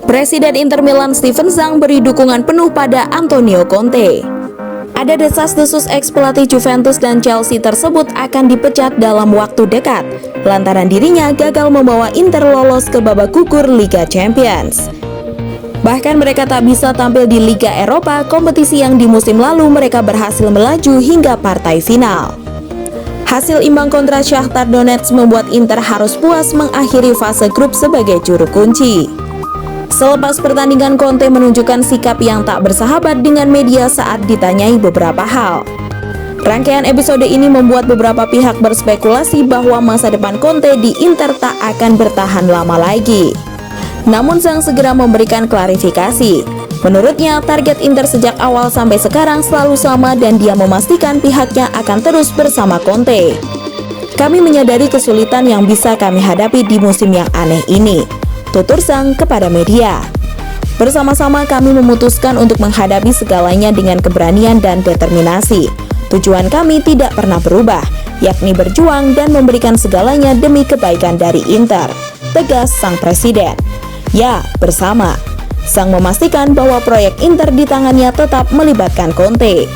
Presiden Inter Milan Steven Zhang beri dukungan penuh pada Antonio Conte. Ada desas-desus ex-pelatih Juventus dan Chelsea tersebut akan dipecat dalam waktu dekat, lantaran dirinya gagal membawa Inter lolos ke babak gugur Liga Champions. Bahkan mereka tak bisa tampil di Liga Eropa, kompetisi yang di musim lalu mereka berhasil melaju hingga partai final. Hasil imbang kontra Shakhtar Donetsk membuat Inter harus puas mengakhiri fase grup sebagai juru kunci. Selepas pertandingan, Conte menunjukkan sikap yang tak bersahabat dengan media saat ditanyai beberapa hal. Rangkaian episode ini membuat beberapa pihak berspekulasi bahwa masa depan Conte di Inter tak akan bertahan lama lagi. Namun Zhang segera memberikan klarifikasi. Menurutnya, target Inter sejak awal sampai sekarang selalu sama dan dia memastikan pihaknya akan terus bersama Conte. Kami menyadari kesulitan yang bisa kami hadapi di musim yang aneh ini, tutur Zhang kepada media. Bersama-sama kami memutuskan untuk menghadapi segalanya dengan keberanian dan determinasi. Tujuan kami tidak pernah berubah, yakni berjuang dan memberikan segalanya demi kebaikan dari Inter, tegas sang presiden. Ya, bersama. Zhang memastikan bahwa proyek Inter di tangannya tetap melibatkan Conte.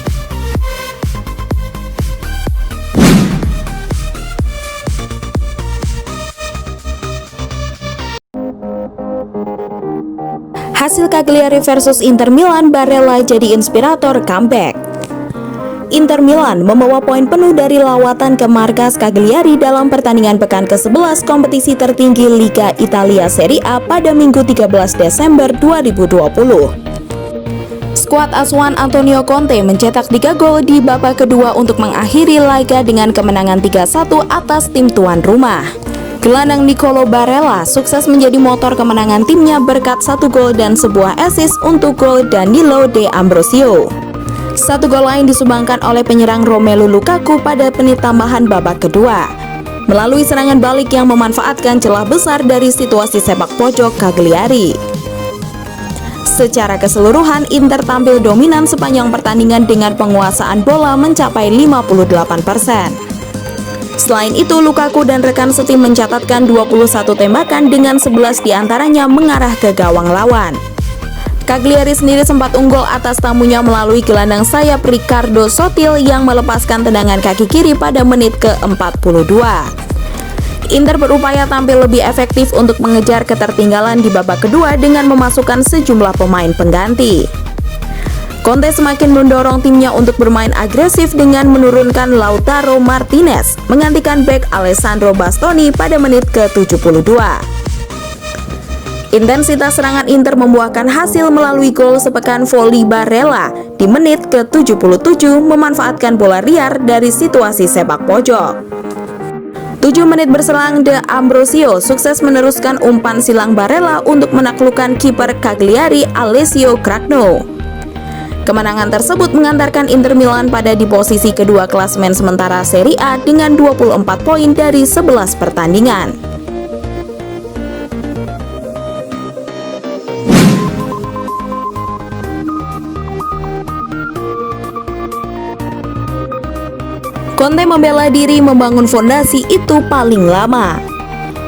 Hasil Cagliari versus Inter Milan, Barella jadi inspirator comeback. Inter Milan membawa poin penuh dari lawatan ke markas Cagliari dalam pertandingan pekan ke-11 kompetisi tertinggi Liga Italia Serie A pada Minggu 13 Desember 2020. Skuad asuhan Antonio Conte mencetak 3 gol di babak kedua untuk mengakhiri laga dengan kemenangan 3-1 atas tim tuan rumah. Gelandang Nicolo Barella sukses menjadi motor kemenangan timnya berkat 1 gol dan sebuah assist untuk gol Danilo De Ambrosio. 1 gol lain disumbangkan oleh penyerang Romelu Lukaku pada menit tambahan babak kedua, melalui serangan balik yang memanfaatkan celah besar dari situasi sepak pojok Cagliari. Secara keseluruhan, Inter tampil dominan sepanjang pertandingan dengan penguasaan bola mencapai 58%. Selain itu, Lukaku dan rekan setim mencatatkan 21 tembakan dengan 11 diantaranya mengarah ke gawang lawan. Cagliari sendiri sempat unggul atas tamunya melalui gelandang sayap Riccardo Sottil yang melepaskan tendangan kaki kiri pada menit ke-42. Inter berupaya tampil lebih efektif untuk mengejar ketertinggalan di babak kedua dengan memasukkan sejumlah pemain pengganti. Conte semakin mendorong timnya untuk bermain agresif dengan menurunkan Lautaro Martinez menggantikan bek Alessandro Bastoni pada menit ke-72. Intensitas serangan Inter membuahkan hasil melalui gol sepekan voli Barella di menit ke-77 memanfaatkan bola liar dari situasi sepak pojok. 7 menit berselang, De Ambrosio sukses meneruskan umpan silang Barella untuk menaklukkan kiper Cagliari Alessio Cragno. Kemenangan tersebut mengantarkan Inter Milan pada di posisi kedua klasemen sementara Serie A dengan 24 poin dari 11 pertandingan. Conte membela diri membangun fondasi itu paling lama.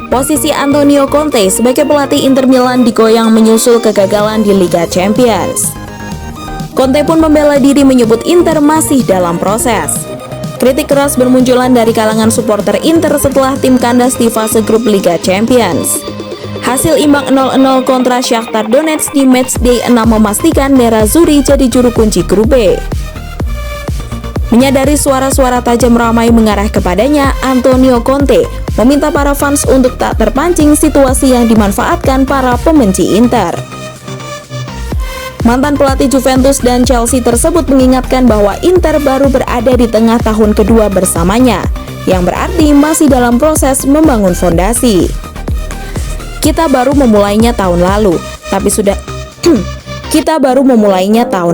Posisi Antonio Conte sebagai pelatih Inter Milan digoyang menyusul kegagalan di Liga Champions. Conte pun membela diri menyebut Inter masih dalam proses. Kritik keras bermunculan dari kalangan supporter Inter setelah tim kandas di fase grup Liga Champions. Hasil imbang 0-0 kontra Shakhtar Donetsk di matchday 6 memastikan Nerazzurri jadi juru kunci grup B. Menyadari suara-suara tajam ramai mengarah kepadanya, Antonio Conte meminta para fans untuk tak terpancing situasi yang dimanfaatkan para pembenci Inter. Mantan pelatih Juventus dan Chelsea tersebut mengingatkan bahwa Inter baru berada di tengah tahun kedua bersamanya, yang berarti masih dalam proses membangun fondasi. Kita baru memulainya tahun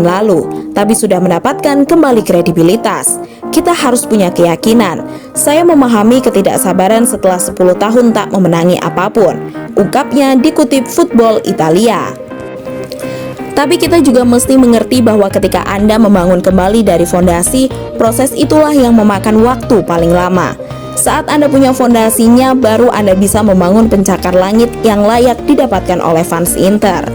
lalu, tapi sudah mendapatkan kembali kredibilitas. Kita harus punya keyakinan. Saya memahami ketidaksabaran setelah 10 tahun tak memenangi apapun, ungkapnya dikutip Football Italia. Tapi kita juga mesti mengerti bahwa ketika Anda membangun kembali dari fondasi, proses itulah yang memakan waktu paling lama. Saat Anda punya fondasinya, baru Anda bisa membangun pencakar langit yang layak didapatkan oleh fans Inter.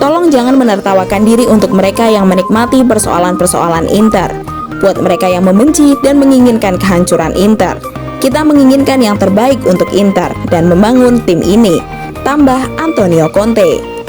Tolong jangan menertawakan diri untuk mereka yang menikmati persoalan-persoalan Inter. Buat mereka yang membenci dan menginginkan kehancuran Inter, kita menginginkan yang terbaik untuk Inter dan membangun tim ini, tambah Antonio Conte.